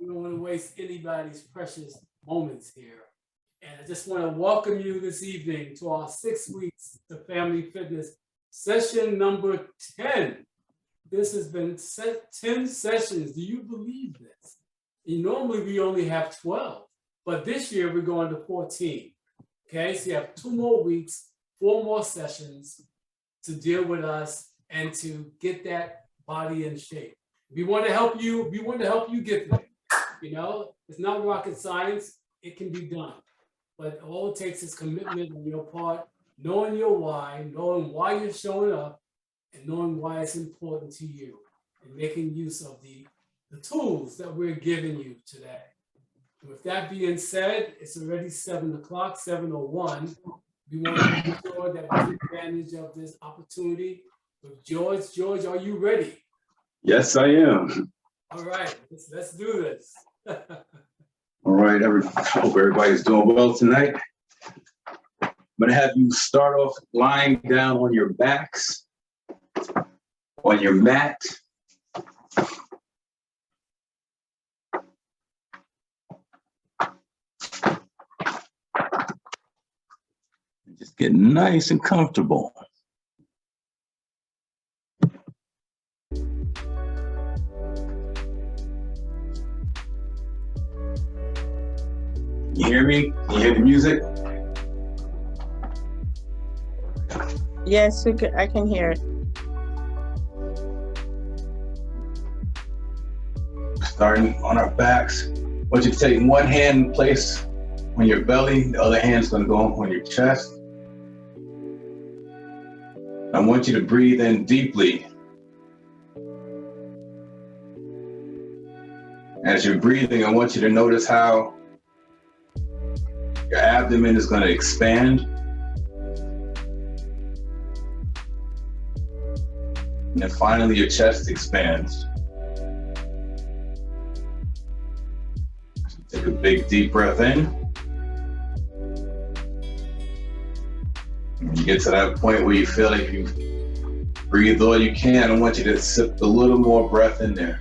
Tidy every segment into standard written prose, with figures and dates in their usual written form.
We don't want to waste anybody's precious moments here. And I just want to welcome you this evening to our 6 weeks to Family Fitness session number 10. This has been 10 sessions. Do you believe this? Normally we only have 12, but this year we're going to 14. Okay, so you have 2 more weeks, 4 more sessions to deal with us and to get that body in shape. We want to help you. We want to help you get there. You know, it's not rocket science. It can be done. But all it takes is commitment on your part, knowing your why, knowing why you're showing up, and knowing why it's important to you, and making use of the tools that we're giving you today. With that being said, it's already 7 o'clock, 7:01. We want to make sure that we take advantage of this opportunity with George. George, are you ready? Yes, I am. All right, let's do this. All right, hope everybody's doing well tonight. I'm gonna have you start off lying down on your backs, on your mat. Just get nice and comfortable. You hear me? Can you hear the music? Yes, I can hear it. Starting on our backs. I want you to take one hand and place on your belly. The other hand's gonna go on your chest. I want you to breathe in deeply. As you're breathing, I want you to notice how your abdomen is going to expand. And then finally, your chest expands. So take a big, deep breath in. When you get to that point where you feel like you've breathed all you can, I want you to sip a little more breath in there.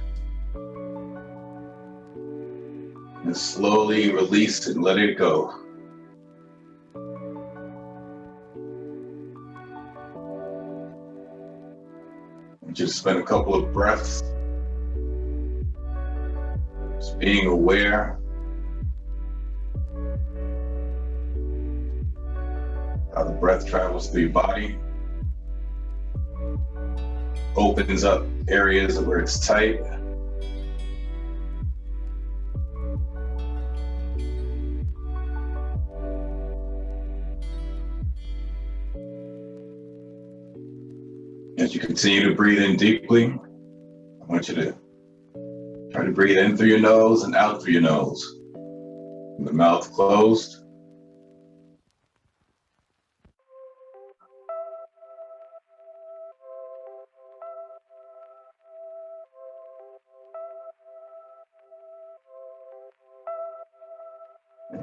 And slowly release and let it go. And just spend a couple of breaths just being aware how the breath travels through your body, opens up areas where it's tight. As you continue to breathe in deeply, I want you to try to breathe in through your nose and out through your nose. With the mouth closed.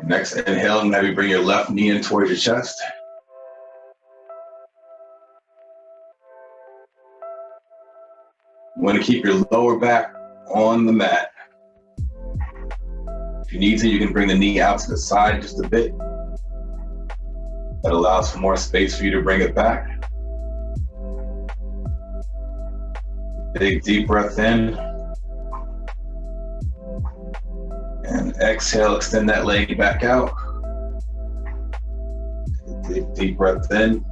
Next inhale, and have you bring your left knee in towards your chest. You want to keep your lower back on the mat. If you need to, you can bring the knee out to the side just a bit. That allows for more space for you to bring it back. Big deep breath in. And exhale, extend that leg back out. Big deep breath in.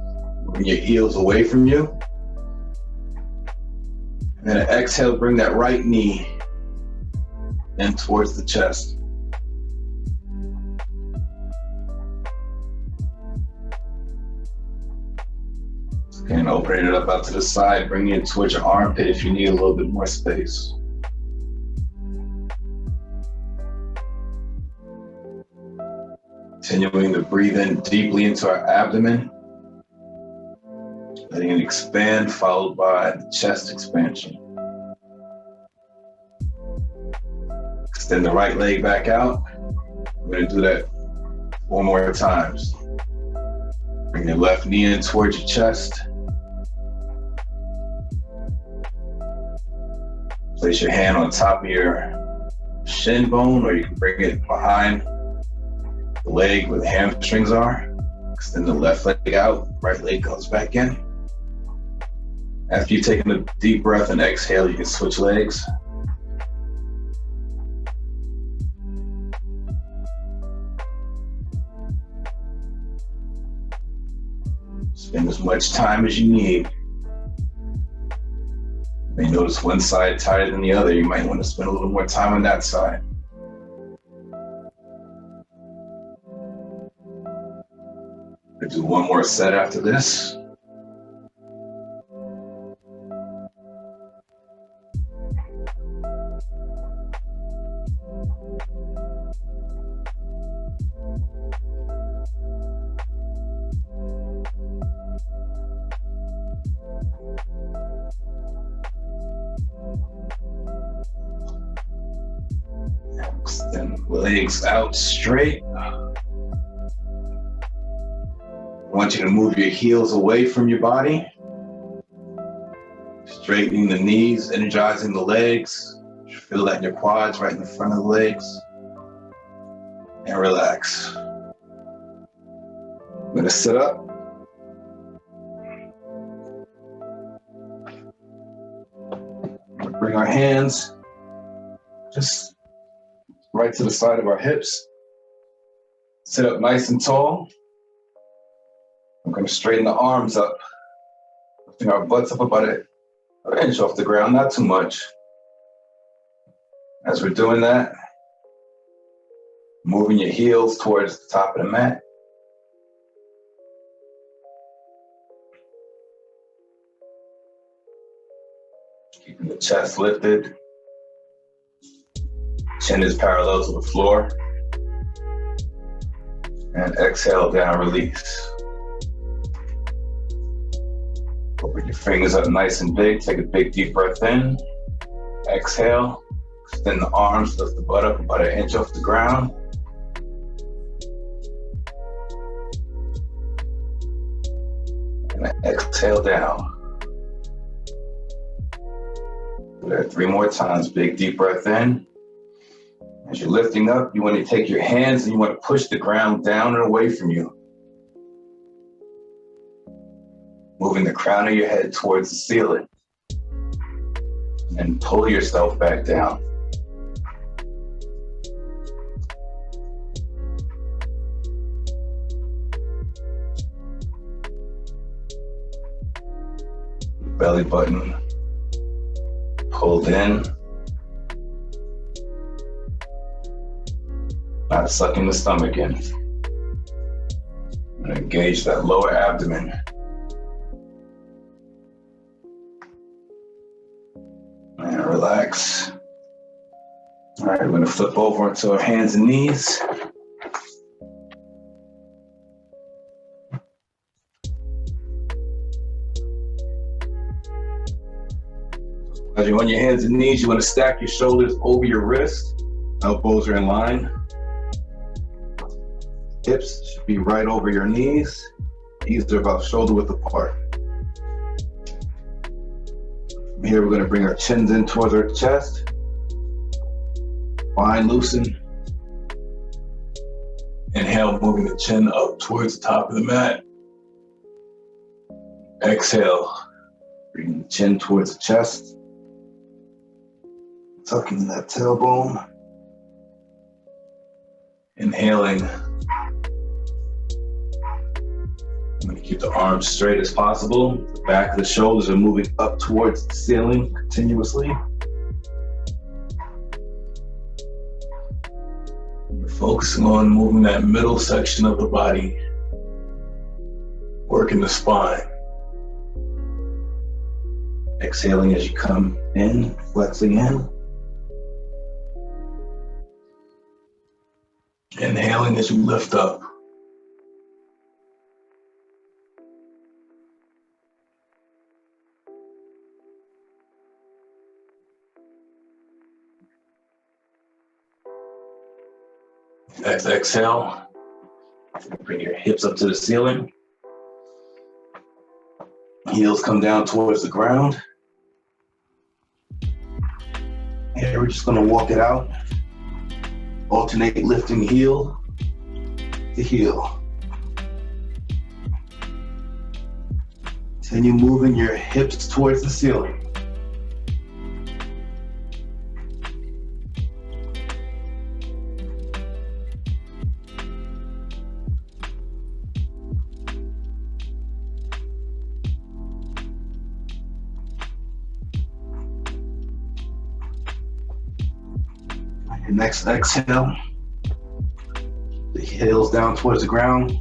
Bring your heels away from you. And then exhale, bring that right knee in towards the chest. And opening it up out to the side, bring it towards your armpit if you need a little bit more space. Continuing to breathe in deeply into our abdomen. Letting it expand, followed by the chest expansion. Extend the right leg back out. We're going to do that 4 more times. Bring your left knee in towards your chest. Place your hand on top of your shin bone, or you can bring it behind the leg where the hamstrings are. Extend the left leg out, right leg goes back in. After you've taken a deep breath and exhale, you can switch legs. Spend as much time as you need. You may notice one side tighter than the other. You might want to spend a little more time on that side. We'll do one more set after this. Extend legs out straight. I want you to move your heels away from your body. Straightening the knees, energizing the legs. Feel that in your quads, right in the front of the legs. And relax. I'm gonna sit up. Bring our hands just right to the side of our hips. Sit up nice and tall. I'm going to straighten the arms up, lifting our butts up about an inch off the ground, not too much. As we're doing that, moving your heels towards the top of the mat. Keeping the chest lifted. Chin is parallel to the floor. And exhale down, release. Open your fingers up nice and big. Take a big deep breath in. Exhale. Extend the arms, lift the butt up about an inch off the ground. And exhale down. Do that 3 more times. Big deep breath in. As you're lifting up, you want to take your hands and you want to push the ground down and away from you. Moving the crown of your head towards the ceiling. And pull yourself back down. Belly button pulled in. Not sucking the stomach in. And engage that lower abdomen. And relax. All right, we're gonna flip over into our hands and knees. As you're on your hands and knees, you want to stack your shoulders over your wrist. Elbows are in line. Hips should be right over your knees. Knees are about shoulder width apart. From here, we're going to bring our chins in towards our chest. Spine loosen. Inhale, moving the chin up towards the top of the mat. Exhale, bring the chin towards the chest. Tucking in that tailbone. Inhaling. I'm going to keep the arms straight as possible. The back of the shoulders are moving up towards the ceiling continuously. You're focusing on moving that middle section of the body. Working the spine. Exhaling as you come in, flexing in. Inhaling as you lift up. Next exhale. Bring your hips up to the ceiling. Heels come down towards the ground. Here we're just going to walk it out. Alternate lifting heel to heel. Continue moving your hips towards the ceiling. Your next exhale, the heels down towards the ground.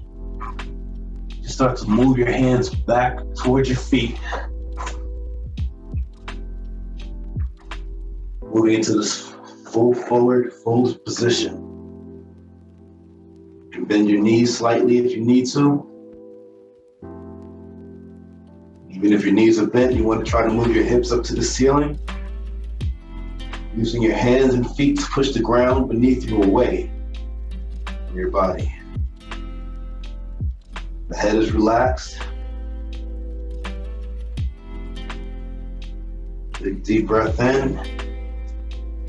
Just start to move your hands back towards your feet. Moving into this full forward fold position. You can bend your knees slightly if you need to. Even if your knees are bent, you want to try to move your hips up to the ceiling. Using your hands and feet to push the ground beneath you away from your body. The head is relaxed. Big deep breath in.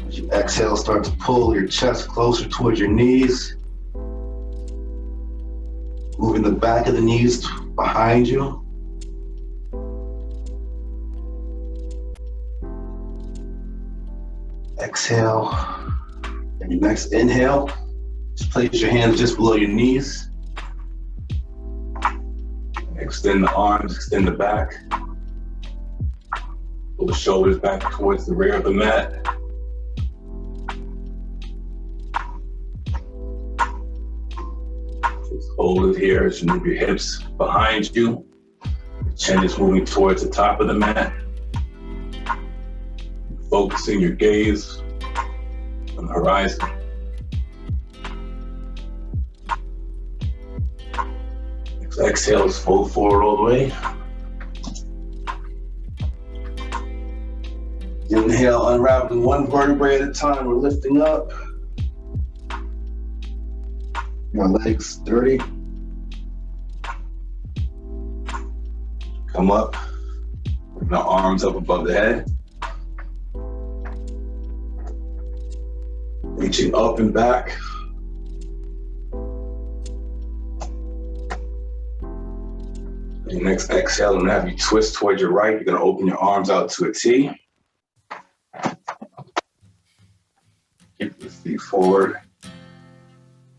As you exhale, start to pull your chest closer towards your knees. Moving the back of the knees behind you. Exhale. And your next inhale, just place your hands just below your knees. Extend the arms, extend the back. Pull the shoulders back towards the rear of the mat. Just hold it here as you move your hips behind you. Your chin is moving towards the top of the mat. Focusing your gaze on the horizon. Next exhale is fold forward all the way. Inhale, unraveling one vertebrae at a time. We're lifting up. Your legs dirty. Come up. Bring the arms up above the head. Reaching up and back. Your next exhale, I'm gonna have you twist towards your right. You're gonna open your arms out to a T. Keep your feet forward.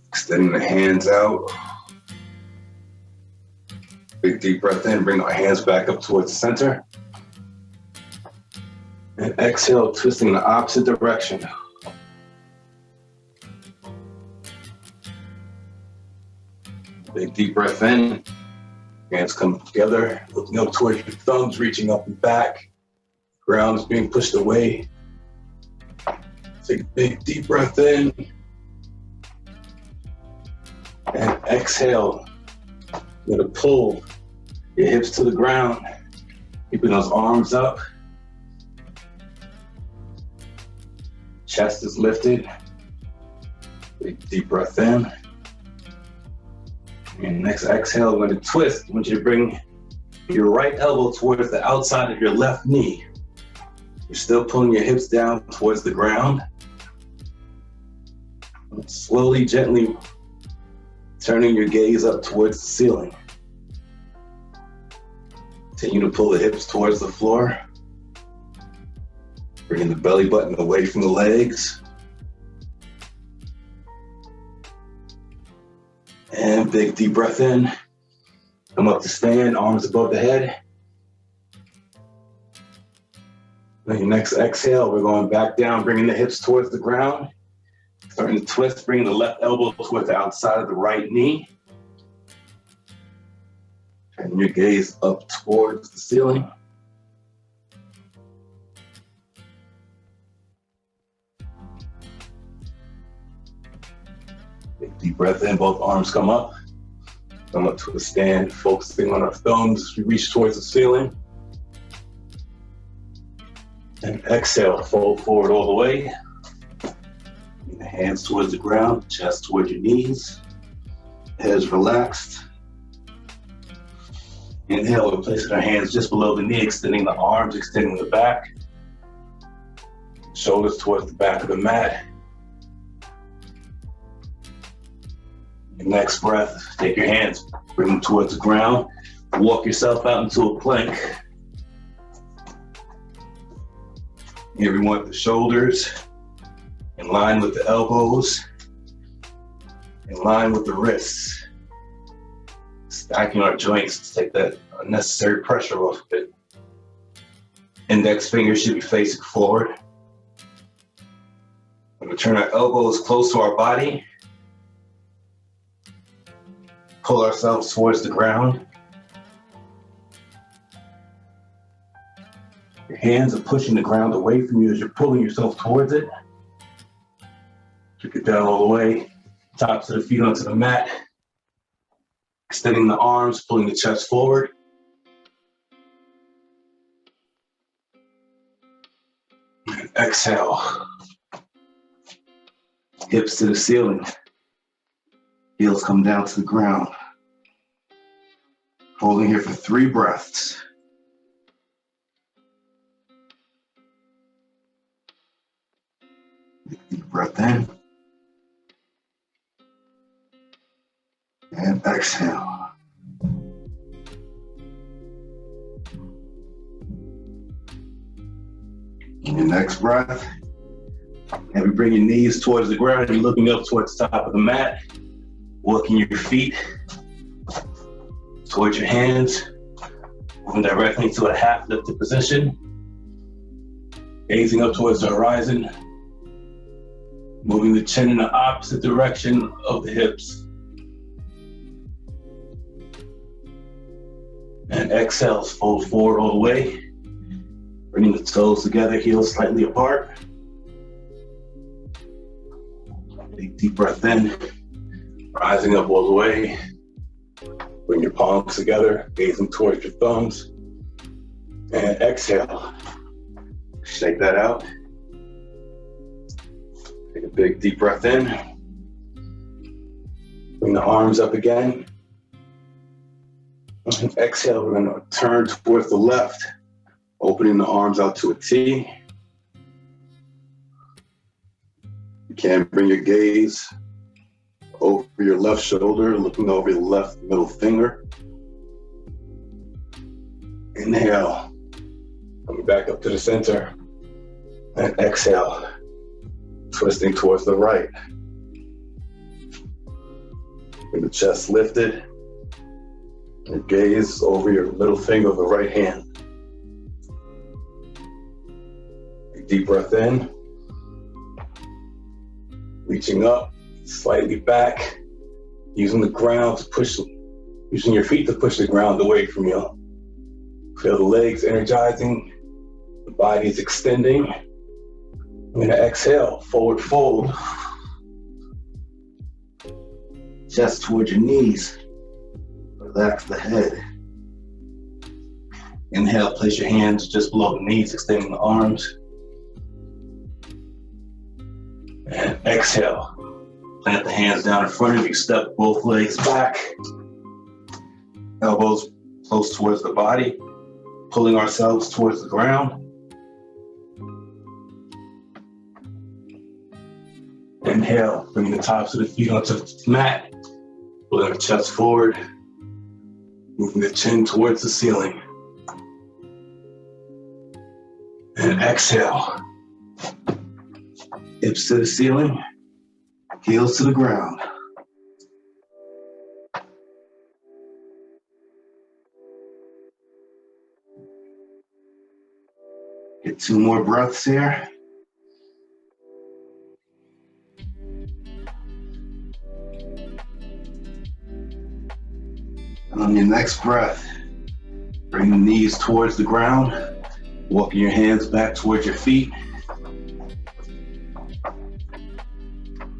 Extending the hands out. Big deep breath in, bring our hands back up towards the center. And exhale, twisting in the opposite direction. Big deep breath in. Hands come together, looking up towards your thumbs, reaching up and back. Ground is being pushed away. Take a big deep breath in. And exhale. You're gonna pull your hips to the ground, keeping those arms up. Chest is lifted. Big deep breath in. And next exhale, I'm going to twist. I want you to bring your right elbow towards the outside of your left knee. You're still pulling your hips down towards the ground. And slowly, gently turning your gaze up towards the ceiling. Continue to pull the hips towards the floor. Bringing the belly button away from the legs. And big deep breath in. Come up to stand, arms above the head. Then your next exhale, we're going back down, bringing the hips towards the ground. Starting to twist, bringing the left elbow towards the outside of the right knee. Turn your gaze up towards the ceiling. Big deep breath in, both arms come up. Come up to a stand, focusing on our thumbs as we reach towards the ceiling. And exhale, fold forward all the way. Bring the hands towards the ground, chest towards your knees. Head is relaxed. Inhale, we're placing our hands just below the knee, extending the arms, extending the back. Shoulders towards the back of the mat. Your next breath, take your hands, bring them towards the ground. Walk yourself out into a plank. Here we want the shoulders in line with the elbows, in line with the wrists. Stacking our joints to take that unnecessary pressure off of it. Index fingers should be facing forward. We're gonna turn our elbows close to our body. Pull ourselves towards the ground. Your hands are pushing the ground away from you as you're pulling yourself towards it. Kick it down all the way, tops of the feet onto the mat. Extending the arms, pulling the chest forward. And exhale. Hips to the ceiling. Heels come down to the ground. Holding here for 3 breaths. Deep breath in. And exhale. And your next breath. And we bring your knees towards the ground. You're looking up towards the top of the mat. Walking your feet towards your hands. Moving directly into a half lifted position. Gazing up towards the horizon. Moving the chin in the opposite direction of the hips. And exhales, fold forward all the way. Bringing the toes together, heels slightly apart. Take a deep breath in. Rising up all the way. Bring your palms together, gazing towards your thumbs. And exhale. Shake that out. Take a big deep breath in. Bring the arms up again. And exhale, we're gonna turn towards the left, opening the arms out to a T. You can bring your gaze over your left shoulder, looking over your left middle finger. Inhale, coming back up to the center. And exhale, twisting towards the right. Bring the chest lifted. Your gaze over your middle finger of the right hand. Deep breath in. Reaching up, slightly back. Using the ground to push, using your feet to push the ground away from you. Feel the legs energizing. The body is extending. I'm gonna exhale, forward fold. Chest towards your knees. Relax the head. Inhale, place your hands just below the knees, extending the arms. And exhale, plant the hands down in front of you, step both legs back. Elbows close towards the body, pulling ourselves towards the ground. Inhale, bringing the tops of the feet onto the mat, pulling our chest forward. Moving the chin towards the ceiling. And exhale. Hips to the ceiling, heels to the ground. Get 2 more breaths here. And on your next breath, bring the knees towards the ground, walking your hands back towards your feet.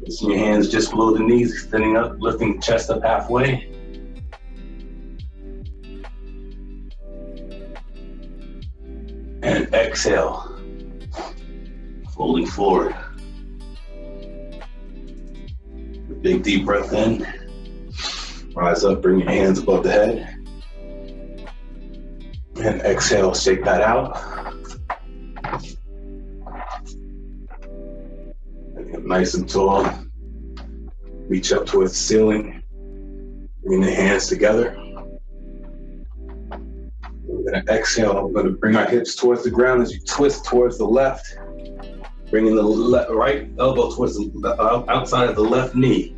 Placing your hands just below the knees, extending up, lifting the chest up halfway. And exhale, folding forward. A big deep breath in. Rise up, bring your hands above the head. And exhale, shake that out. And get nice and tall. Reach up towards the ceiling. Bring the hands together. We're gonna exhale. We're gonna bring our hips towards the ground as you twist towards the left. Bringing the right elbow towards the outside of the left knee.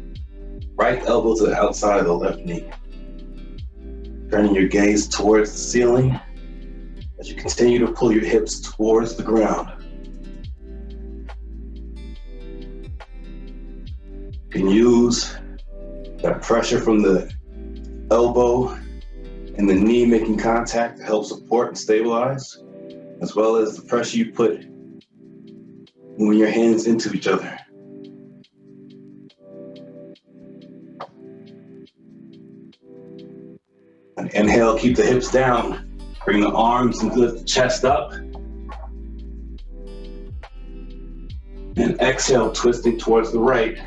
Right elbow to the outside of the left knee. Turning your gaze towards the ceiling as you continue to pull your hips towards the ground. You can use that pressure from the elbow and the knee making contact to help support and stabilize, as well as the pressure you put moving your hands into each other. And inhale, keep the hips down. Bring the arms and lift the chest up. And exhale, twisting towards the right.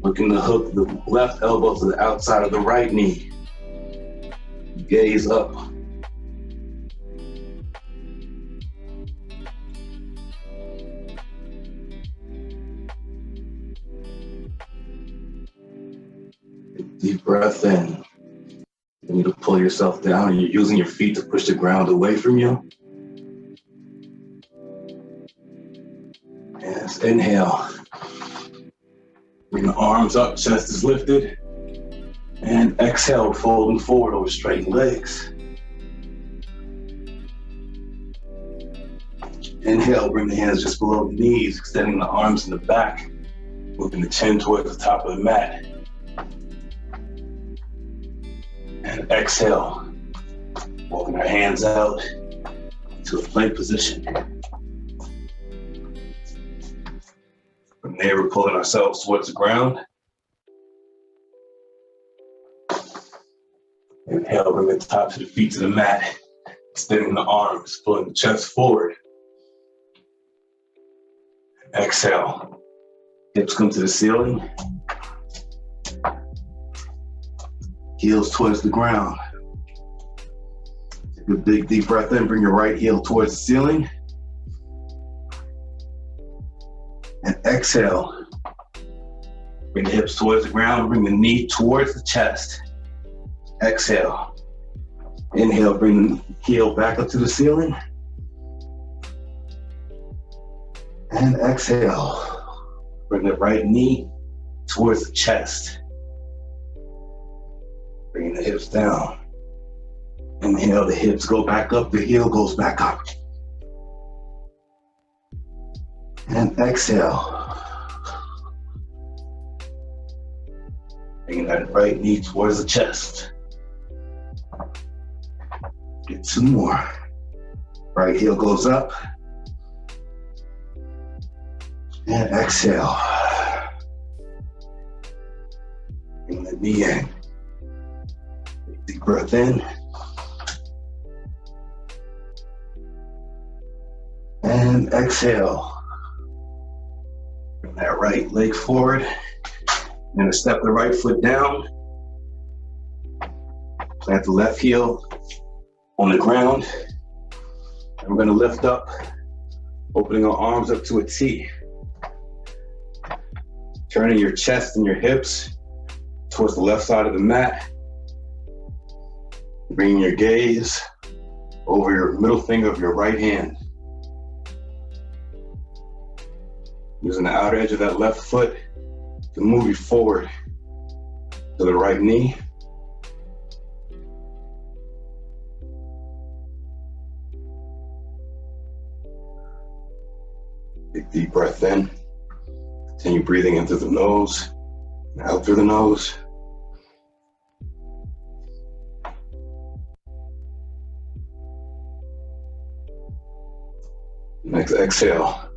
Looking to hook the left elbow to the outside of the right knee. Gaze up. Deep breath in. You need to pull yourself down, and you're using your feet to push the ground away from you. Yes, inhale. Bring the arms up, chest is lifted. And exhale, folding forward over straight legs. Inhale, bring the hands just below the knees, extending the arms in the back, moving the chin towards the top of the mat. And exhale, walking our hands out to a plank position. From there, we're pulling ourselves towards the ground. Inhale, bring the tops of the feet to the mat, extending the arms, pulling the chest forward. Exhale, hips come to the ceiling. Heels towards the ground. Take a big deep breath in, bring your right heel towards the ceiling. And exhale. Bring the hips towards the ground, bring the knee towards the chest. Exhale. Inhale, bring the heel back up to the ceiling. And exhale. Bring the right knee towards the chest. Bringing the hips down. Inhale, the hips go back up, the heel goes back up. And exhale. Bringing that right knee towards the chest. Get two more. Right heel goes up. And exhale. Bring the knee in. Deep breath in. And exhale. Bring that right leg forward. You're gonna step the right foot down. Plant the left heel on the ground. And we're gonna lift up, opening our arms up to a T. Turning your chest and your hips towards the left side of the mat. Bringing your gaze over your middle finger of your right hand. Using the outer edge of that left foot to move you forward to the right knee. Big deep breath in. Continue breathing in through the nose and out through the nose. Next exhale.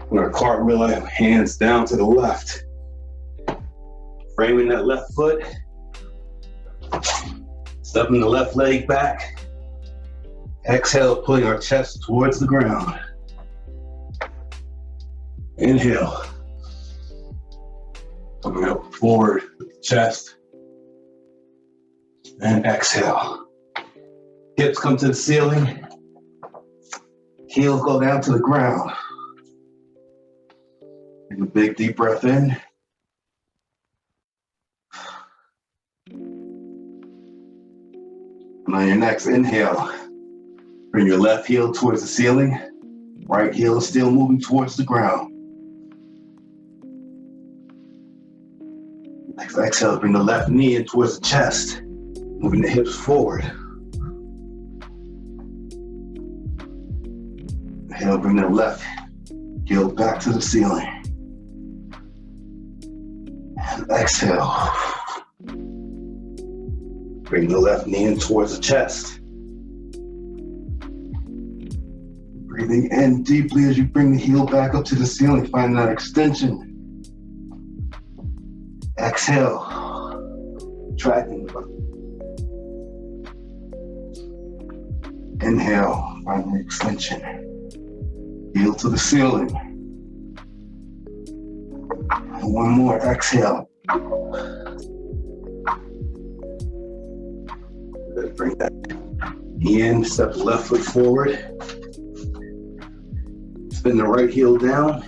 We're gonna cartwheel our hands down to the left. Framing that left foot. Stepping the left leg back. Exhale, pulling our chest towards the ground. Inhale. Coming up forward with the chest. And exhale. Hips come to the ceiling. Heels go down to the ground. Take a big deep breath in. on your next inhale, bring your left heel towards the ceiling. Right heel is still moving towards the ground. Next exhale, bring the left knee in towards the chest, moving the hips forward. Inhale, bring the left heel back to the ceiling. And exhale. Bring the left knee in towards the chest. Breathing in deeply as you bring the heel back up to the ceiling, find that extension. Exhale, tracking. Inhale, find the extension. Heel to the ceiling. And one more, exhale. Bring that knee in, step the left foot forward. Spin the right heel down.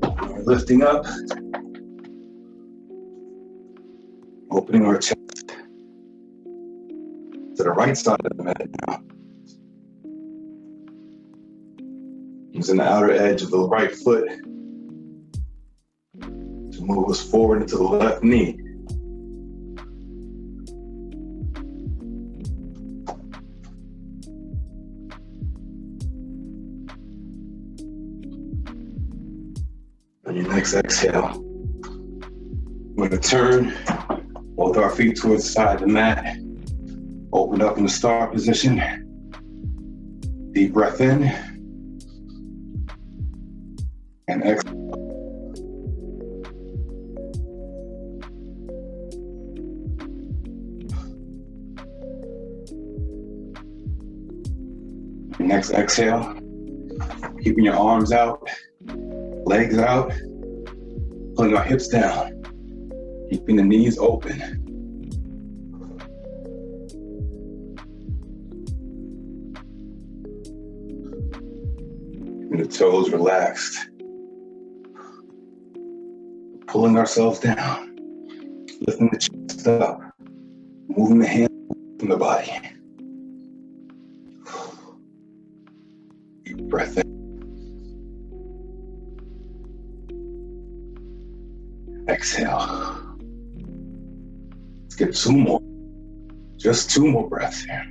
We're lifting up. Opening our chest to the right side of the mat now. Using the outer edge of the right foot to move us forward into the left knee. On your next exhale, we're going to turn both our feet towards the side of the mat. Open up in the star position. Deep breath in. And exhale. Your next exhale, keeping your arms out, legs out, pulling our hips down. Keeping the knees open. And the toes relaxed. Pulling ourselves down. Lifting the chest up. Moving the hands from the body. Deep breath in. Exhale. Let's get two more. Just two more breaths here.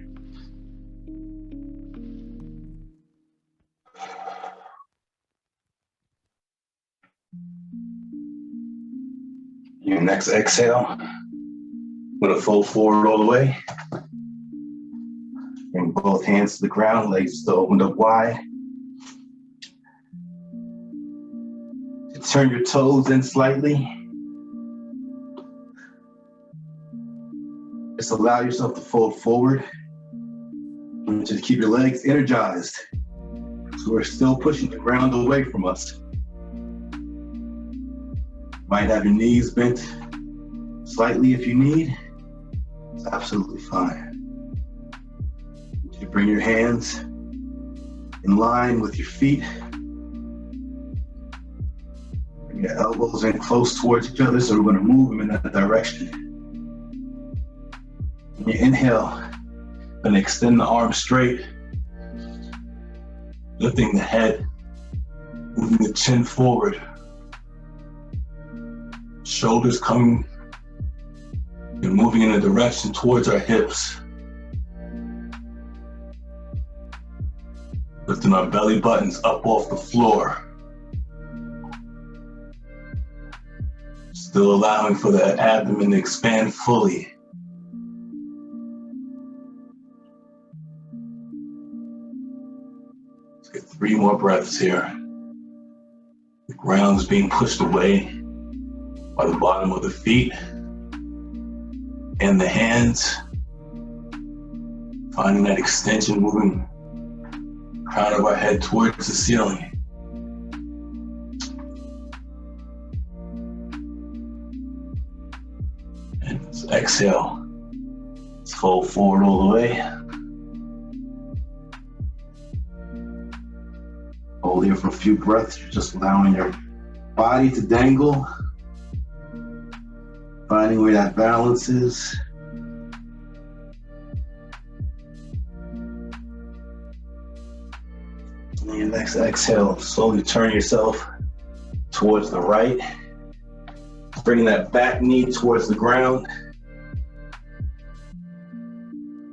Your next exhale, I'm going to fold forward all the way. Bring both hands to the ground, legs still opened up wide. Turn your toes in slightly. Just allow yourself to fold forward. Just keep your legs energized. So we're still pushing the ground away from us. Might have your knees bent slightly if you need. It's absolutely fine. You bring your hands in line with your feet. Bring your elbows in close towards each other, so we're going to move them in that direction. When you inhale, going to extend the arms straight, lifting the head, moving the chin forward, shoulders coming and moving in a direction towards our hips. Lifting our belly buttons up off the floor. Still allowing for the abdomen to expand fully. Get 3 more breaths here. The ground's being pushed away by the bottom of the feet and the hands. Finding that extension, moving the crown of our head towards the ceiling. And let's exhale. Let's fold forward all the way. Hold here for a few breaths, just allowing your body to dangle. Finding where that balance is. your next exhale, slowly turn yourself towards the right. Bringing that back knee towards the ground.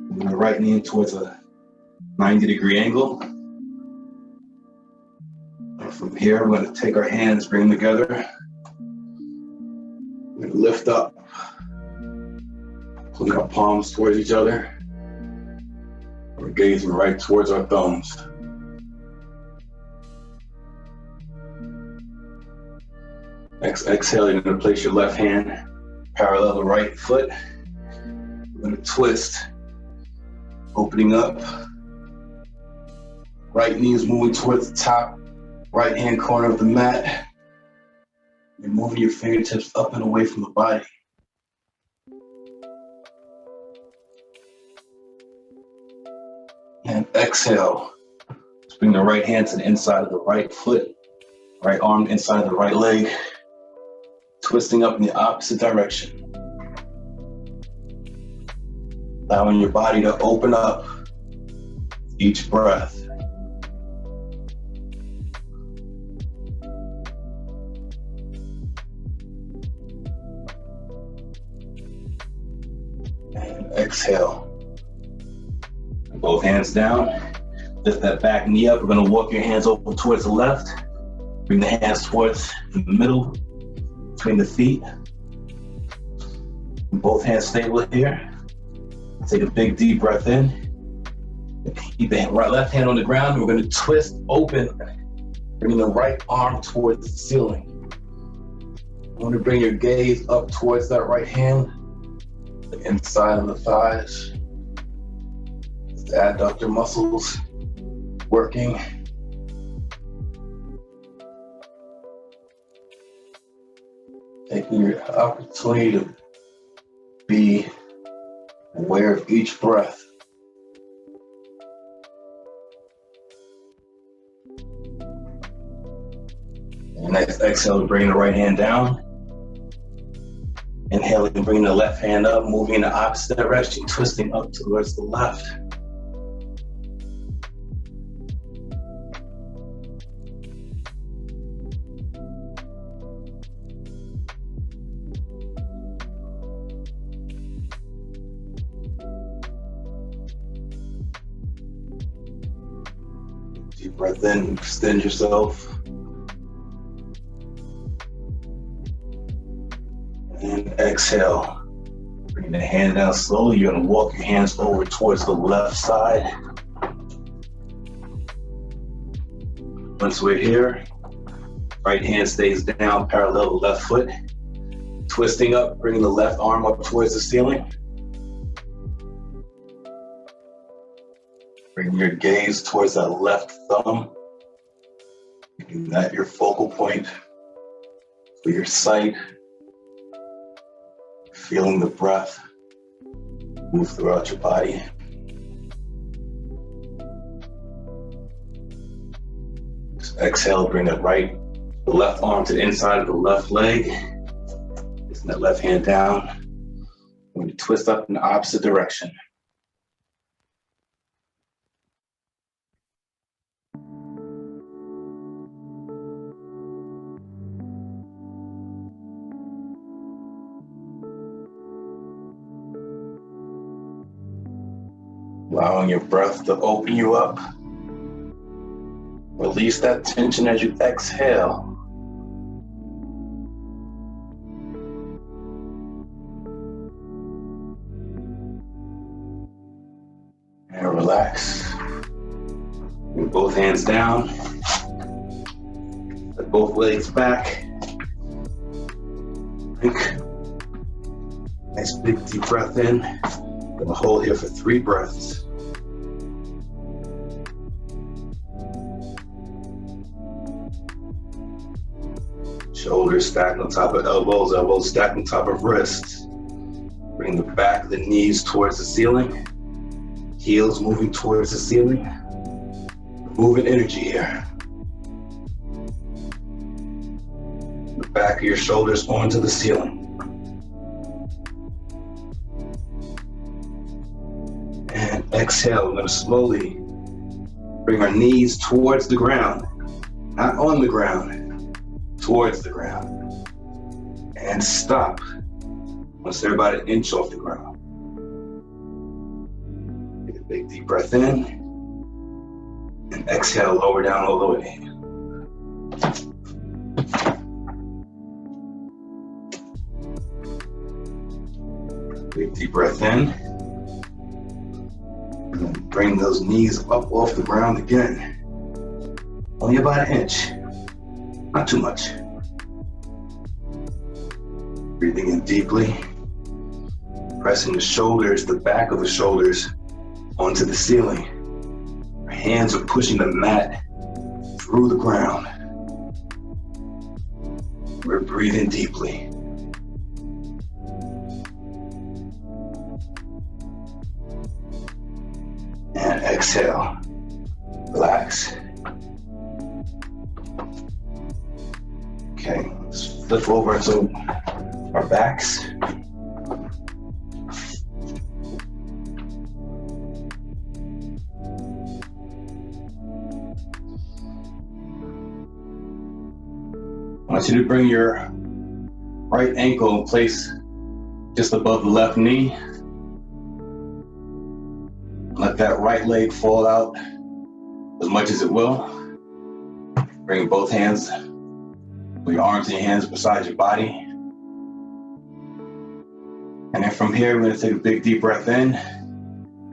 Moving the right knee towards a 90-degree angle. And from here, we're going to take our hands, bring them together. We're going to lift up, pulling our palms towards each other. We're gazing right towards our thumbs. Next exhale, you're going to place your left hand parallel the right foot. We're going to twist, opening up. Right knee is moving towards the top right hand corner of the mat. You're moving your fingertips up and away from the body. And exhale. Just bring the right hand to the inside of the right foot, right arm inside of the right leg, twisting up in the opposite direction. Allowing your body to open up each breath. And exhale. Both hands down. Lift that back knee up. We're going to walk your hands over towards the left. Bring the hands towards the middle, between the feet. Both hands stable here. Take a big deep breath in. Keep the left hand on the ground. We're going to twist open, bringing the right arm towards the ceiling. I want to bring your gaze up towards that right hand, the inside of the thighs. The adductor muscles working. Taking your opportunity to be aware of each breath. And next exhale, bring the right hand down. Inhaling, bringing the left hand up, moving in the opposite direction, twisting up towards the left. Deep breath in, extend yourself. And exhale. Bring the hand down slowly. You're going to walk your hands over towards the left side. Once we're here, right hand stays down, parallel to the left foot. Twisting up, bringing the left arm up towards the ceiling. Bring your gaze towards that left thumb, making that your focal point for your sight. Feeling the breath move throughout your body. Just exhale, bring the left arm to the inside of the left leg. Placing that left hand down. We're going to twist up in the opposite direction. Allowing your breath to open you up. Release that tension as you exhale. And relax. Bring both hands down. Let both legs back. Nice big deep breath in. Gonna hold here for 3 breaths. Shoulders stacked on top of elbows, elbows stacked on top of wrists. Bring the back of the knees towards the ceiling. Heels moving towards the ceiling. Moving energy here. The back of your shoulders onto the ceiling. And exhale, we're going to slowly Bring our knees towards the ground, not on the ground, towards the ground. And stop once they're about an inch off the ground. Take a big deep breath in and exhale, lower down all the way. Big deep breath in. And bring those knees up off the ground again. Only about an inch, not too much. Breathing in deeply, pressing the shoulders, the back of the shoulders onto the ceiling. Our hands are pushing the mat through the ground. We're breathing deeply. And exhale, relax. Okay, let's flip over to our backs. I want you to bring your right ankle in place just above the left knee. Let that right leg fall out as much as it will. Bring both hands, with your arms and your hands beside your body. And then from here, we're going to take a big deep breath in.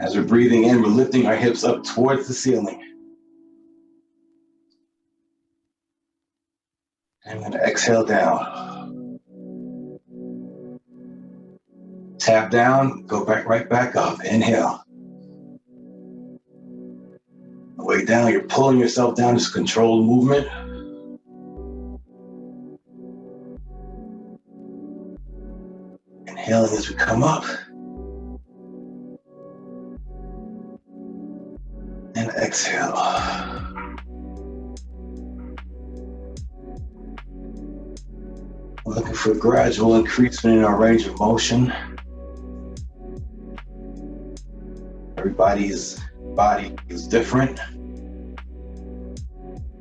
As we're breathing in, we're lifting our hips up towards the ceiling. And I'm going to exhale down. Tap down, go back right back up. Inhale. Way down, you're pulling yourself down. It's controlled movement. Inhaling as we come up. And exhale. We're looking for a gradual increase in our range of motion. Everybody's body is different.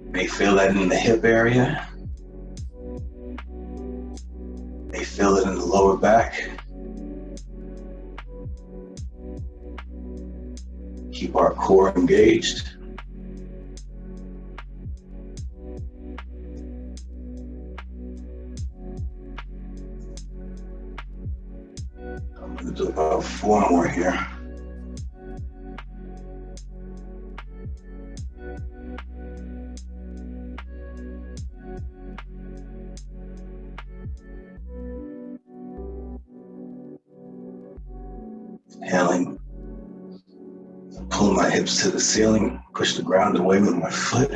You may feel that in the hip area. You may feel it in the lower back. Keep our core engaged. I'm going to do about 4 more here. Inhaling, pull my hips to the ceiling, push the ground away with my foot.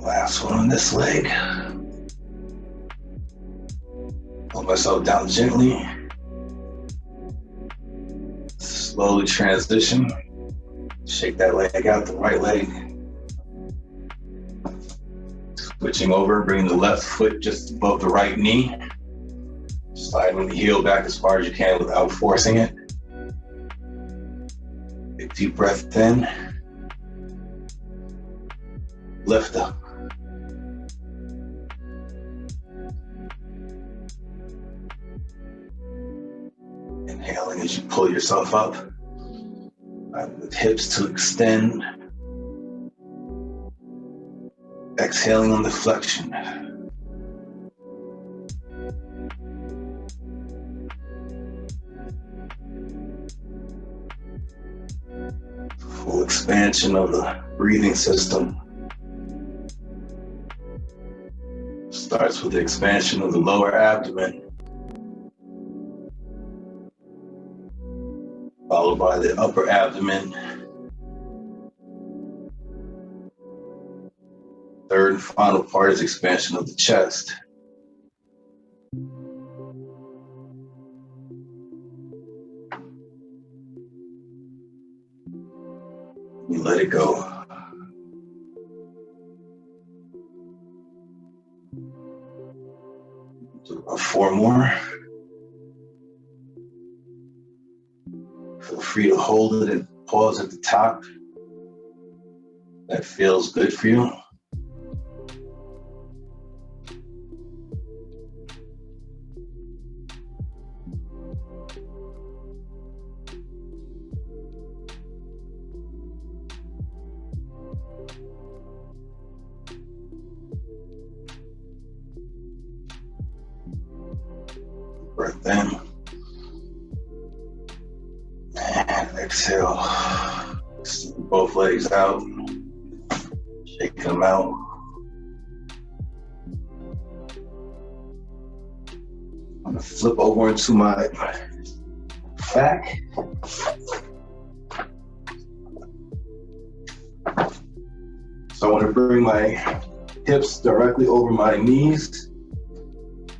Last one on this leg. Pull myself down gently. Slowly transition. Shake that leg out, the right leg. Switching over, bringing the left foot just above the right knee. Sliding the heel back as far as you can without forcing it. Big deep breath in. Lift up. Inhaling as you pull yourself up, with hips to extend. Exhaling on the flexion. Full expansion of the breathing system. Starts with the expansion of the lower abdomen, followed by the upper abdomen. Third and final part is expansion of the chest. let it go. Do about 4 more. Feel free to hold it and pause at the top. That feels good for you. Breath in. And exhale. Extend both legs out. Shake them out. I'm gonna flip over into my back. So I want to bring my hips directly over my knees.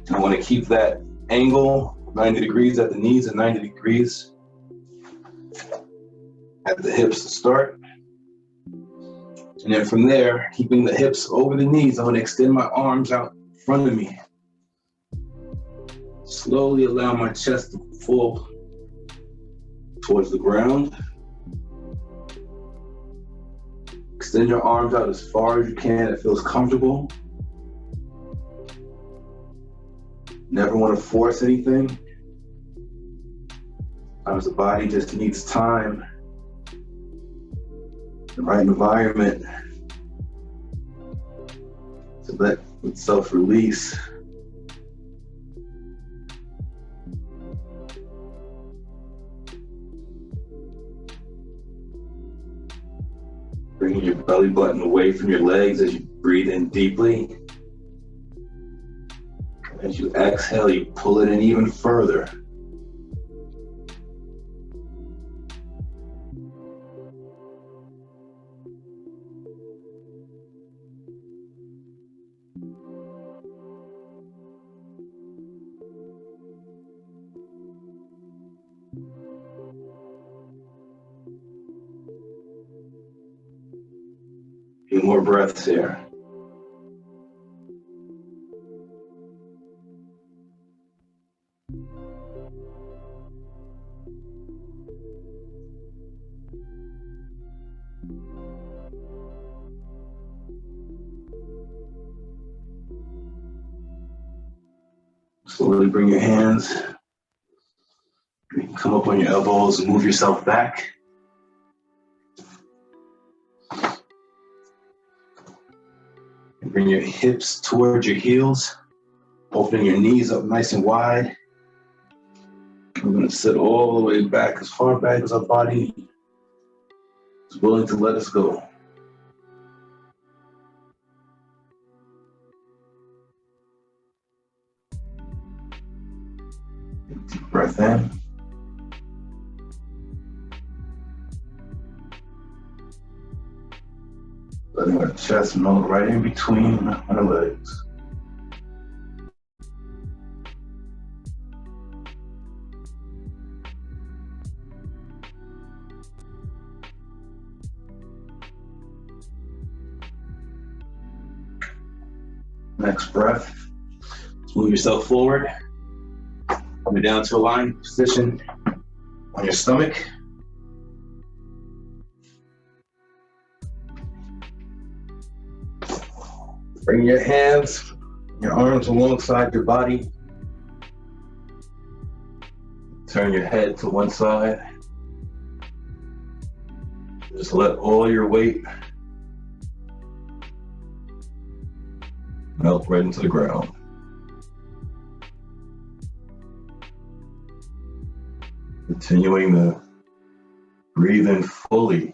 I want to keep that angle 90 degrees at the knees and 90 degrees at the hips to start. And then from there, keeping the hips over the knees, I'm going to extend my arms out in front of me. Slowly allow my chest to fall towards the ground. Extend your arms out as far as you can. It feels comfortable. Never want to force anything. Sometimes the body just needs time, the right environment to let itself release. Bringing your belly button away from your legs as you breathe in deeply. As you exhale, you pull it in even further. A few more breaths here. Slowly bring your hands. You can come up on your elbows and move yourself back. And bring your hips towards your heels, opening your knees up nice and wide. We're going to sit all the way back, as far back as our body is willing to let us go. Deep breath in. Letting our chest melt right in between our legs. Next breath. Move yourself forward. Coming down to a lying position on your stomach. Bring your hands, your arms alongside your body. Turn your head to one side. Just let all your weight melt right into the ground. Continuing to breathe in fully.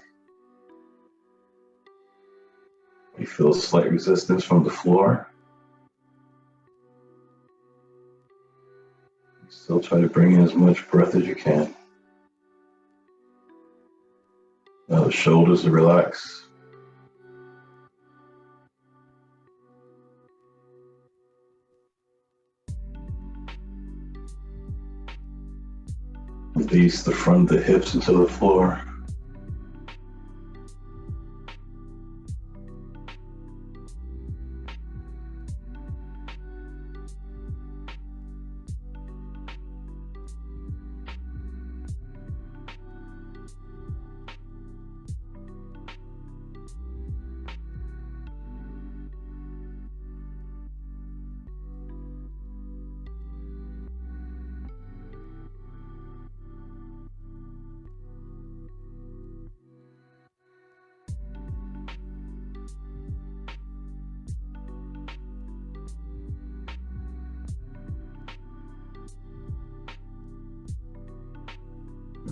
You feel slight resistance from the floor. Still try to bring in as much breath as you can. Now the shoulders to relax. Release the front of the hips into the floor.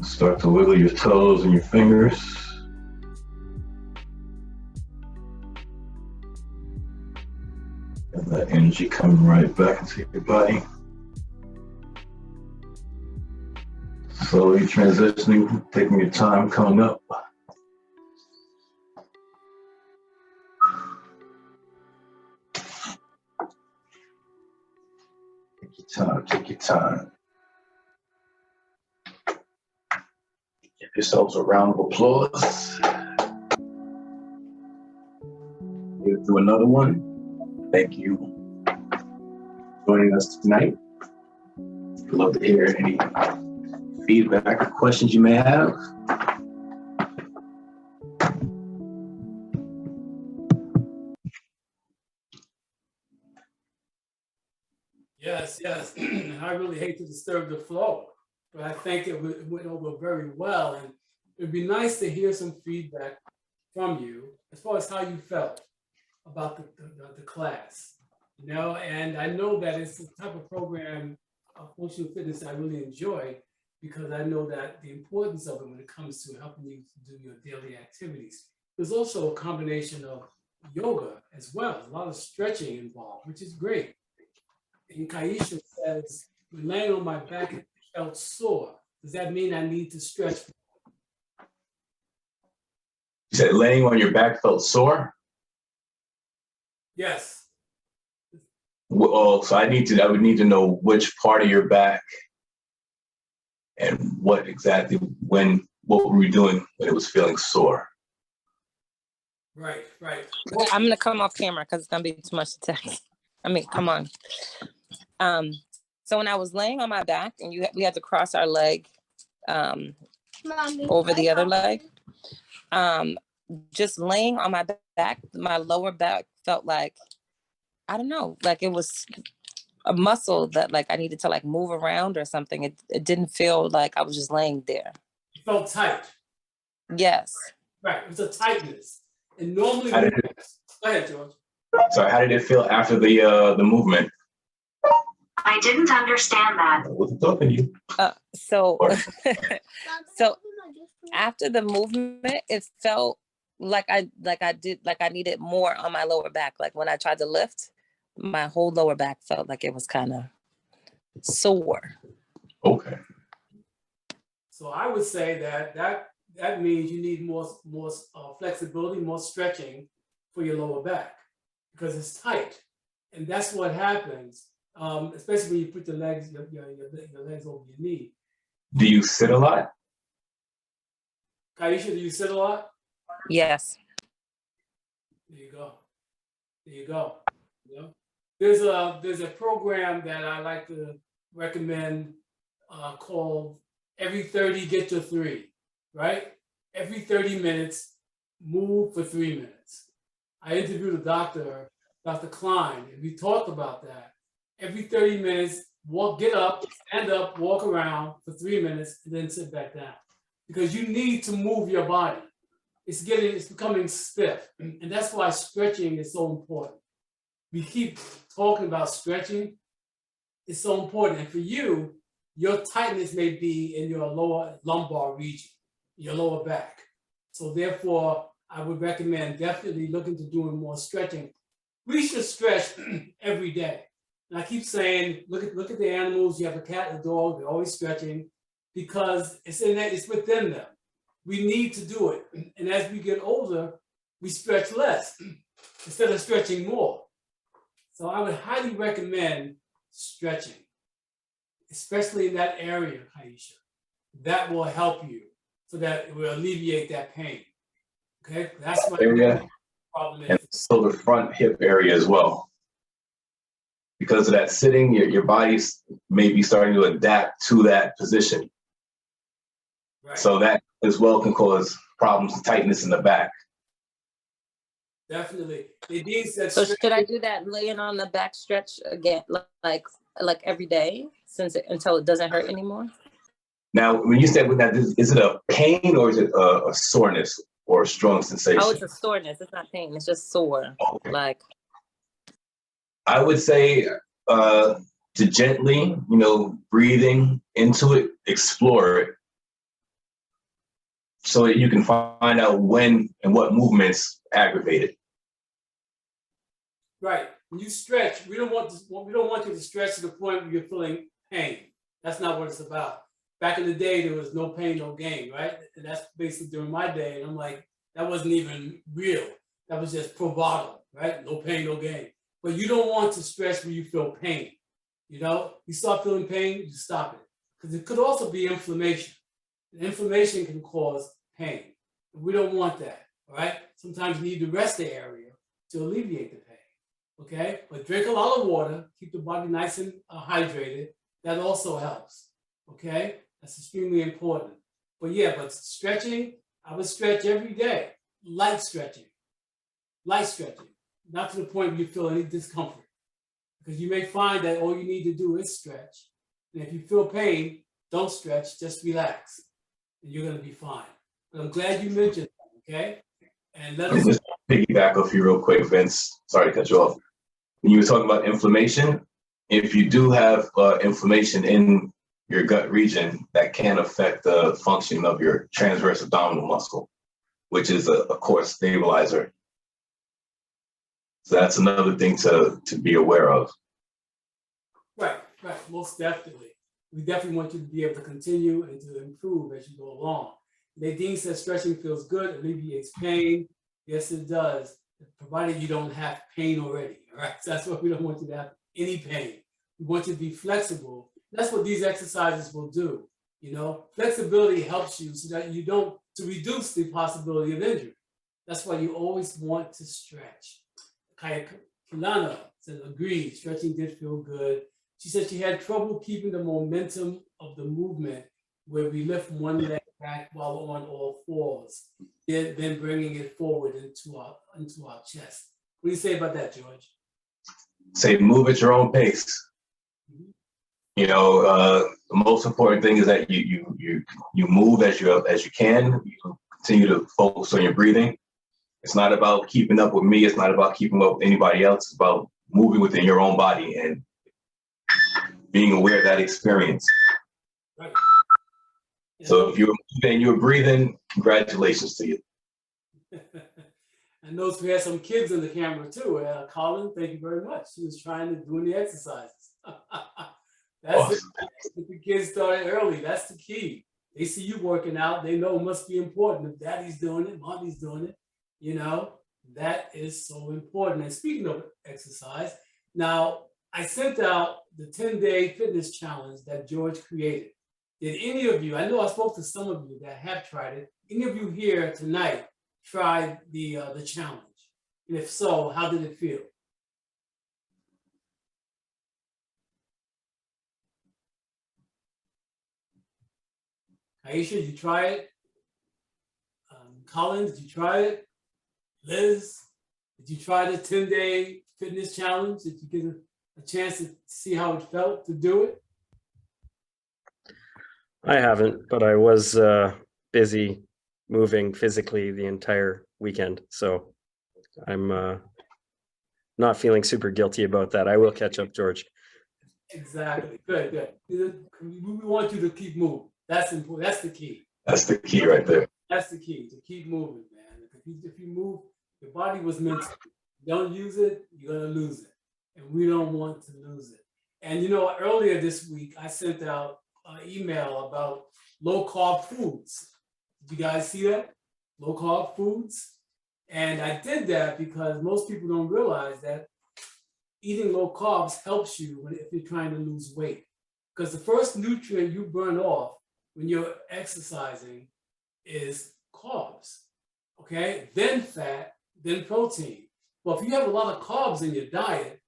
Start to wiggle your toes and your fingers. And that energy coming right back into your body. Slowly transitioning, taking your time coming up. Take your time, take your time. Give yourselves a round of applause. Get through another one. Thank you for joining us tonight. I'd love to hear any feedback or questions you may have. Yes, yes. I really hate to disturb the flow, but I think it went over very well. And it'd be nice to hear some feedback from you as far as how you felt about the class. And I know that it's the type of program of functional fitness I really enjoy because I know that the importance of it when it comes to helping you to do your daily activities. There's also a combination of yoga as well. There's a lot of stretching involved, which is great. And Kaisha says, when laying on my back, it felt sore. Does that mean I need to stretch? You said laying on your back felt sore? Yes. Well, so I would need to know which part of your back and what were you doing when it was feeling sore? Right. I'm gonna come off camera because it's gonna be too much to text. Come on. So when I was laying on my back and we had to cross our leg over the other leg, just laying on my back, my lower back felt like, I don't know, like it was a muscle that like I needed to like move around or something. It didn't feel like I was just laying there. It felt tight. Yes. Right. It was a tightness. And normally, Go ahead, George. So how did it feel after the movement? I didn't understand that. I wasn't talking to you. So after the movement, it felt like I needed more on my lower back. Like when I tried to lift, my whole lower back felt like it was kind of sore. Okay. So I would say that means you need more flexibility, more stretching for your lower back because it's tight, and that's what happens. Especially when you put your legs over your knee. Do you sit a lot? Kaisha, do you sit a lot? Yes. There you go. You know? There's a program that I like to recommend called Every 30 Get to 3, right? Every 30 minutes, move for 3 minutes. I interviewed a doctor, Dr. Klein, and we talked about that. Every 30 minutes, get up, stand up, walk around for 3 minutes, and then sit back down. Because you need to move your body. It's becoming stiff. And that's why stretching is so important. We keep talking about stretching. It's so important. And for you, your tightness may be in your lower lumbar region, your lower back. So therefore, I would recommend definitely looking to doing more stretching. We should stretch every day. And I keep saying, look at the animals. You have a cat and a dog. They're always stretching because it's within them. We need to do it. And as we get older, we stretch less instead of stretching more. So I would highly recommend stretching, especially in that area, Aisha. That will help you so that it will alleviate that pain. Okay, that's what the problem is. And so the front hip area as well. Because of that sitting, your body's maybe starting to adapt to that position. Right. So that as well can cause problems, tightness in the back. Definitely. So should I do that laying on the back stretch again, like every day, until it doesn't hurt anymore? Now, when you said with that, is it a pain or is it a soreness or a strong sensation? Oh, it's a soreness. It's not pain. It's just sore. Okay. Like. I would say to gently, breathing into it, explore it. so that you can find out when and what movements aggravate it. Right. When you stretch, we don't want you to stretch to the point where you're feeling pain. That's not what it's about. Back in the day, there was no pain, no gain, right? And that's basically during my day. And I'm like, that wasn't even real. That was just bravado, right? No pain, no gain. But you don't want to stretch when you feel pain. You know, you start feeling pain, you stop it. Because it could also be inflammation. And inflammation can cause pain. We don't want that, all right? Sometimes you need to rest the area to alleviate the pain, okay? But drink a lot of water, keep the body nice and hydrated. That also helps, okay? That's extremely important. But yeah, but stretching, I would stretch every day. Light stretching, not to the point where you feel any discomfort. Because you may find that all you need to do is stretch. And if you feel pain, don't stretch, just relax. And you're gonna be fine. But I'm glad you mentioned that, okay? And let us Just piggyback off you real quick, Vince. Sorry to cut you off. When you were talking about inflammation, if you do have inflammation in your gut region, that can affect the function of your transverse abdominal muscle, which is a core stabilizer. So that's another thing to be aware of. Right, most definitely. We definitely want you to be able to continue and to improve as you go along. Nadine says stretching feels good, alleviates pain. Yes, it does, provided you don't have pain already, all right? So that's why we don't want you to have any pain. We want you to be flexible. That's what these exercises will do. You know, flexibility helps you so that you don't, to reduce the possibility of injury. That's why you always want to stretch. Kaya Kilana said, agreed, stretching did feel good. She said she had trouble keeping the momentum of the movement where we lift one leg back while on all fours, then bringing it forward into our chest. What do you say about that, George? Say move at your own pace. Mhm. You know, the most important thing is that you move as you can. You continue to focus on your breathing. It's not about keeping up with me. It's not about keeping up with anybody else. It's about moving within your own body and being aware of that experience. Right. So if you're moving and you're breathing, congratulations to you. I noticed we had some kids in the camera too. Colin, thank you very much. She was trying to do the exercises. That's Awesome. it. The kids started early. That's the key. They see you working out. They know it must be important. If daddy's doing it, mommy's doing it, you know, that is so important. And speaking of exercise, now I sent out the 10-day fitness challenge that George created. Did any of you, I know I spoke to some of you that have tried it, any of you here tonight tried the challenge? And if so, how did it feel? Aisha, did you try it? Colin, did you try it? Liz, did you try the 10-day fitness challenge? Did you get a chance to see how it felt to do it? I haven't, but I was busy moving physically the entire weekend. So I'm not feeling super guilty about that. I will catch up, George. Exactly. Good. We want you to keep moving. That's important. That's the key. That's the key right there. That's the key, to keep moving, man. If you move, your body was meant to. Don't use it, you're gonna lose it. And we don't want to lose it. And you know, earlier this week, I sent out an email about low-carb foods. Did you guys see that? Low-carb foods? And I did that because most people don't realize that eating low carbs helps you if you're trying to lose weight. Because the first nutrient you burn off when you're exercising is carbs, okay? Then fat, then protein. Well, if you have a lot of carbs in your diet,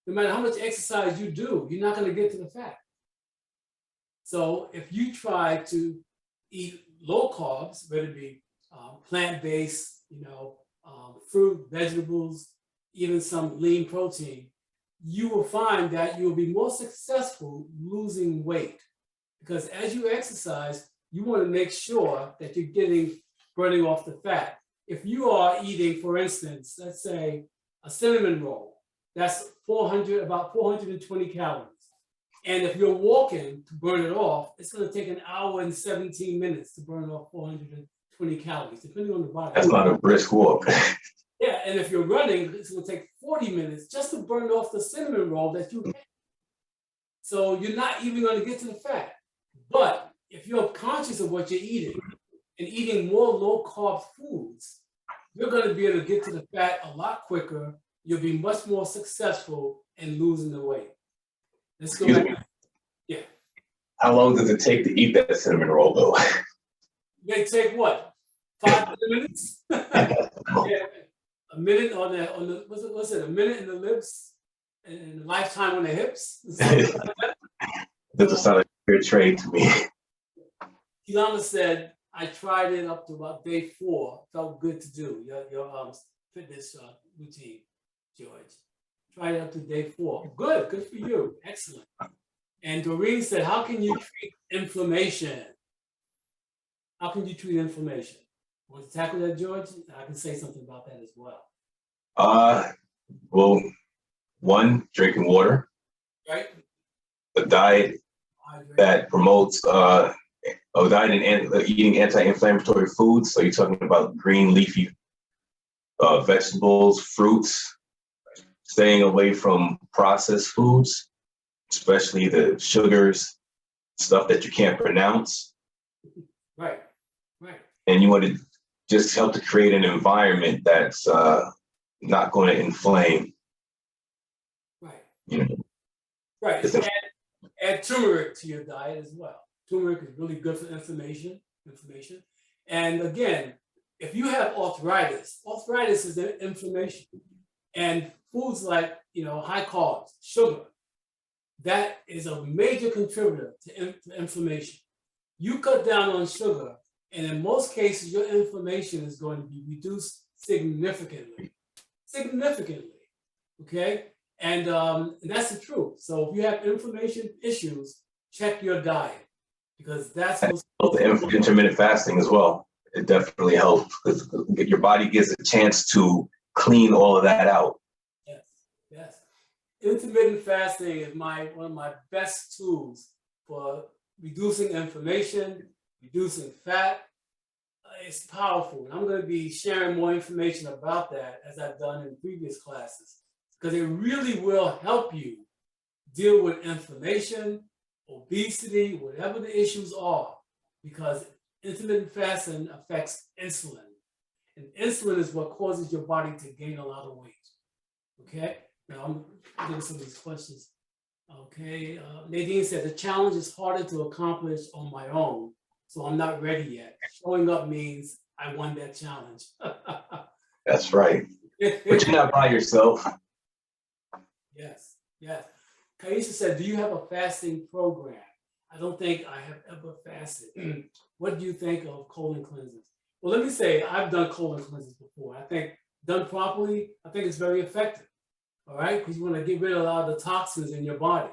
no matter how much exercise you do, you're not gonna get to the fat. So if you try to eat low carbs, whether it be plant-based, fruit, vegetables, even some lean protein, you will find that you will be more successful losing weight. Because as you exercise, you want to make sure that you're burning off the fat. If you are eating, for instance, let's say a cinnamon roll, that's about 420 calories. And if you're walking to burn it off, it's going to take 1 hour and 17 minutes to burn off 420 20 calories, depending on the body. That's not a brisk walk. Yeah, and if you're running, it's gonna take 40 minutes just to burn off the cinnamon roll that you had. So you're not even gonna get to the fat. But if you're conscious of what you're eating and eating more low-carb foods, you're gonna be able to get to the fat a lot quicker. You'll be much more successful in losing the weight. Let's go Excuse back. Yeah. How long does it take to eat that cinnamon roll, though? They take what? 5 minutes? Yeah. A minute on the what's it? A minute in the lips and a lifetime on the hips. Doesn't sound like a fair trade to me. Kilama said, I tried it up to about day 4. Felt good to do your fitness routine, George. Tried it up to day 4. Good for you. Excellent. And Doreen said, how can you treat inflammation? How can you treat inflammation? Want to tackle that, George? I can say something about that as well. Well, one, drinking water, Right? a diet Hydrate. that promotes a diet and eating anti-inflammatory foods. So you're talking about green leafy vegetables, fruits, staying away from processed foods, especially the sugars, stuff that you can't pronounce. Right. And you want to just help to create an environment that's not going to inflame. Right. You know, Right. Add turmeric to your diet as well. Turmeric is really good for inflammation. And again, if you have arthritis is an inflammation. And foods like, high carbs, sugar, that is a major contributor to inflammation. You cut down on sugar, and in most cases, your inflammation is going to be reduced significantly. Okay? And that's the truth. So if you have inflammation issues, check your diet, because that's what's intermittent fasting as well. It definitely helps because your body gets a chance to clean all of that out. Yes. Intermittent fasting is one of my best tools for reducing inflammation, reducing fat. It's powerful. And I'm going to be sharing more information about that as I've done in previous classes, because it really will help you deal with inflammation, obesity, whatever the issues are, because intermittent fasting affects insulin. And insulin is what causes your body to gain a lot of weight. Okay? Now I'm getting some of these questions. Okay, Nadine said, the challenge is harder to accomplish on my own, so I'm not ready yet. Showing up means I won that challenge. That's right. But you're not by yourself. Yes. Kaisha said, do you have a fasting program? I don't think I have ever fasted. What do you think of colon cleanses? Well, let me say, I've done colon cleanses before. I think done properly, I think it's very effective. All right, because you want to get rid of a lot of the toxins in your body.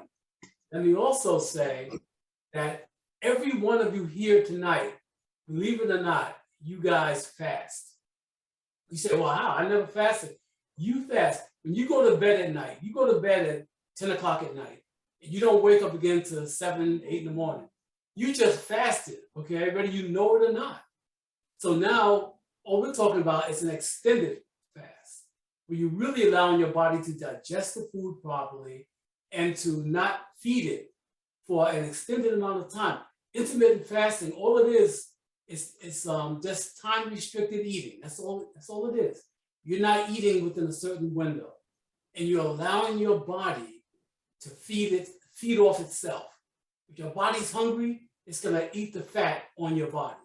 Let me also say that every one of you here tonight, believe it or not, you guys fast. You say, well, how? I never fasted. You fast. When you go to bed at night, you go to bed at 10 o'clock at night, and you don't wake up again till 7, 8 in the morning. You just fasted, okay, whether you know it or not. So now, all we're talking about is an extended fast, where you're really allowing your body to digest the food properly and to not feed it for an extended amount of time. Intermittent fasting, all it is just time-restricted eating. That's all it is. You're not eating within a certain window, and you're allowing your body to feed off itself. If your body's hungry, it's gonna eat the fat on your body.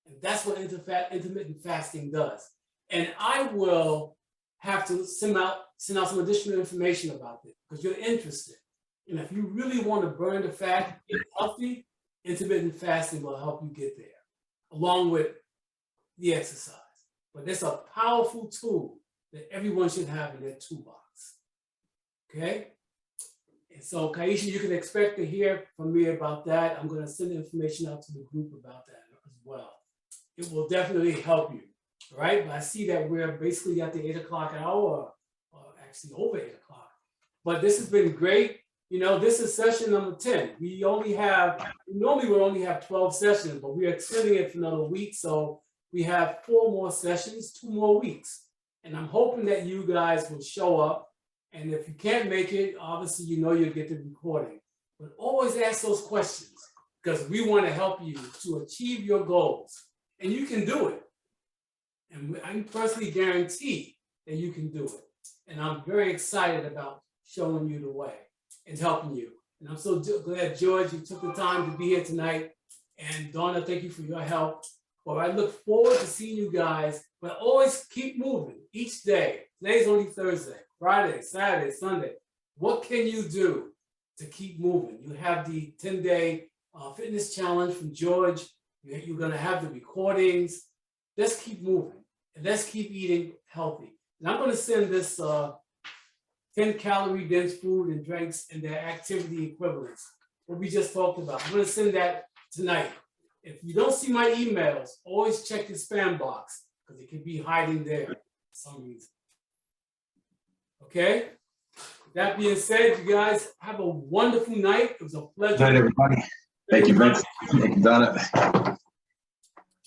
And that's what intermittent fasting does. And I will have to send out some additional information about this because you're interested. And if you really want to burn the fat, get healthy, intermittent fasting will help you get there, along with the exercise. But it's a powerful tool that everyone should have in their toolbox. Okay? And so, Kaisha, you can expect to hear from me about that. I'm going to send information out to the group about that as well. It will definitely help you. All right? But I see that we're basically at the 8 o'clock hour, or actually over 8 o'clock. But this has been great. You know, this is session number 10. Normally we only have 12 sessions, but we're extending it for another week. So we have 4 more sessions, 2 more weeks. And I'm hoping that you guys will show up. And if you can't make it, obviously, you know you'll get the recording. But always ask those questions because we want to help you to achieve your goals. And you can do it. And I personally guarantee that you can do it. And I'm very excited about showing you the way and helping you. And I'm so glad, George, you took the time to be here tonight. And Donna, thank you for your help. Well, I look forward to seeing you guys, but always keep moving each day. Today's only Thursday, Friday, Saturday, Sunday. What can you do to keep moving? You have the 10-day fitness challenge from George. You're going to have the recordings. Let's keep moving and let's keep eating healthy. And I'm going to send this 10-calorie dense food and drinks and their activity equivalents, what we just talked about. I'm going to send that tonight. If you don't see my emails, always check your spam box because it could be hiding there for some reason. Okay? That being said, you guys have a wonderful night. It was a pleasure. Good night, everybody. Thank you, Vince. Thank you, Donna.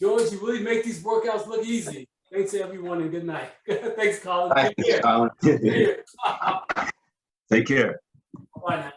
George, you really make these workouts look easy. Thanks, everyone, and good night. Thanks, Colin. Bye, Take care. Colin. Take care. Take care. Bye now.